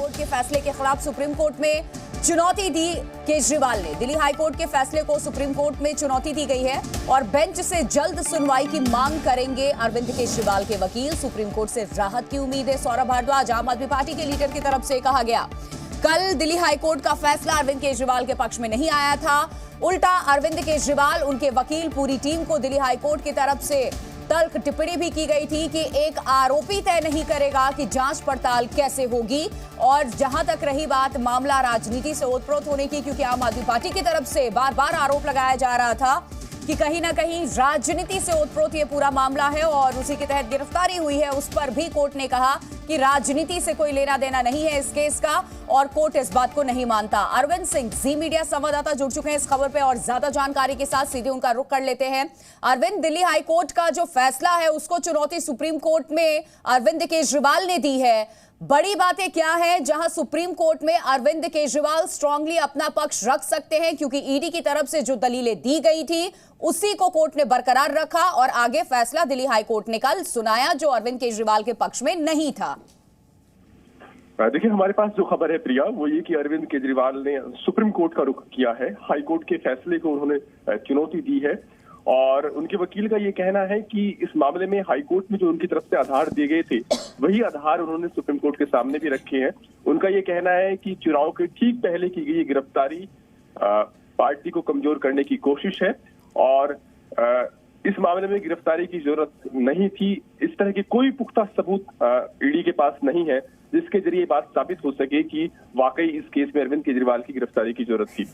Court के फैसले के खिलाफ सुप्रीम कोर्ट में चुनौती दी केजरीवाल ने। दिल्ली हाई कोर्ट के फैसले को सुप्रीम कोर्ट में चुनौती दी गई है और बेंच से जल्द सुनवाई की मांग करेंगे अरविंद केजरीवाल के वकील। सुप्रीम कोर्ट से राहत की उम्मीद है। सौरभ भारद्वाज, आम आदमी पार्टी के लीडर की तरफ से कहा गया, कल दिल्ली हाई कोर्ट का फैसला अरविंद केजरीवाल के पक्ष में नहीं आया था। उल्टा अरविंद केजरीवाल, उनके वकील, पूरी टीम को दिल्ली हाई कोर्ट की तरफ से तल्ख टिप्पणी भी की गई थी कि एक आरोपी तय नहीं करेगा कि जांच पड़ताल कैसे होगी। और जहां तक रही बात मामला राजनीति से ओतप्रोत होने की, क्योंकि आम आदमी पार्टी की तरफ से बार बार आरोप लगाया जा रहा था कि कहीं ना कहीं राजनीति से ओतप्रोत ये पूरा मामला है और उसी के तहत गिरफ्तारी हुई है, उस पर भी कोर्ट ने कहा कि राजनीति से कोई लेना देना नहीं है इस केस का और कोर्ट इस बात को नहीं मानता। अरविंद सिंह, जी मीडिया संवाददाता जुड़ चुके हैं इस खबर पे और ज्यादा जानकारी के साथ सीधे उनका रुख कर लेते हैं। अरविंद, दिल्ली हाई कोर्ट का जो फैसला है उसको चुनौती सुप्रीम कोर्ट में अरविंद केजरीवाल ने दी है। बड़ी बातें क्या है जहां सुप्रीम कोर्ट में अरविंद केजरीवाल स्ट्रांगली अपना पक्ष रख सकते हैं, क्योंकि ईडी की तरफ से जो दलीलें दी गई थी उसी को कोर्ट ने बरकरार रखा और आगे फैसला दिल्ली हाई कोर्ट ने कल सुनाया जो अरविंद केजरीवाल के पक्ष में नहीं था। देखिए, हमारे पास जो खबर है प्रिया, वो ये कि अरविंद केजरीवाल ने सुप्रीम कोर्ट का रुख किया है। हाई कोर्ट के फैसले को उन्होंने चुनौती दी है और उनके वकील का ये कहना है कि इस मामले में हाई कोर्ट में जो उनकी तरफ से आधार दिए गए थे वही आधार उन्होंने सुप्रीम कोर्ट के सामने भी रखे हैं। उनका ये कहना है कि चुनाव के ठीक पहले की गई गिरफ्तारी पार्टी को कमजोर करने की कोशिश है और इस मामले में गिरफ्तारी की जरूरत नहीं थी। इस तरह के कोई पुख्ता सबूत ईडी के पास नहीं है जिसके जरिए बात साबित हो सके कि वाकई इस केस में अरविंद केजरीवाल की गिरफ्तारी की जरूरत थी।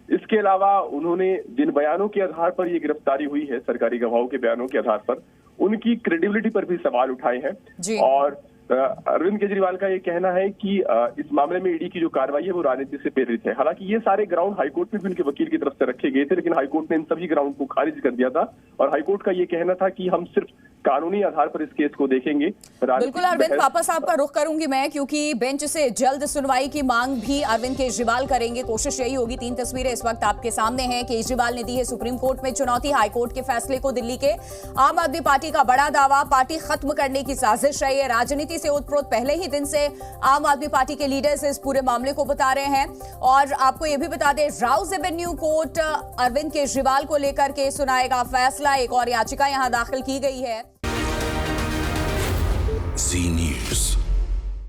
इसके अलावा उन्होंने जिन बयानों के आधार पर ये गिरफ्तारी हुई है, सरकारी गवाहों के बयानों के आधार पर, उनकी क्रेडिबिलिटी पर भी सवाल उठाए हैं। और अरविंद केजरीवाल का ये कहना है कि इस मामले में ईडी की जो कार्रवाई है वो राजनीति से प्रेरित है। हालांकि ये सारे ग्राउंड हाईकोर्ट में भी उनके वकील की तरफ से रखे गए थे, लेकिन हाईकोर्ट ने इन सभी ग्राउंड को खारिज कर दिया था और हाईकोर्ट का ये कहना था कि हम सिर्फ कानूनी आधार पर इस केस को देखेंगे। बिल्कुल अरविंद, वापस आपका रुख करूंगी मैं, क्योंकि बेंच से जल्द सुनवाई की मांग भी अरविंद केजरीवाल करेंगे। कोशिश यही होगी। 3 तस्वीरें इस वक्त आपके सामने हैं। केजरीवाल ने दी है सुप्रीम कोर्ट में चुनौती, हाई कोर्ट के फैसले को। दिल्ली के आम आदमी पार्टी का बड़ा दावा, पार्टी खत्म करने की साजिश है। ये राजनीति से ओतप्रोत पहले ही दिन से आम आदमी पार्टी के लीडर्स इस पूरे मामले को बता रहे हैं। और आपको यह भी बता दें, राउज एवेन्यू कोर्ट अरविंद केजरीवाल को लेकर के सुनाएगा फैसला। एक और याचिका यहां दाखिल की गई है। Zee News.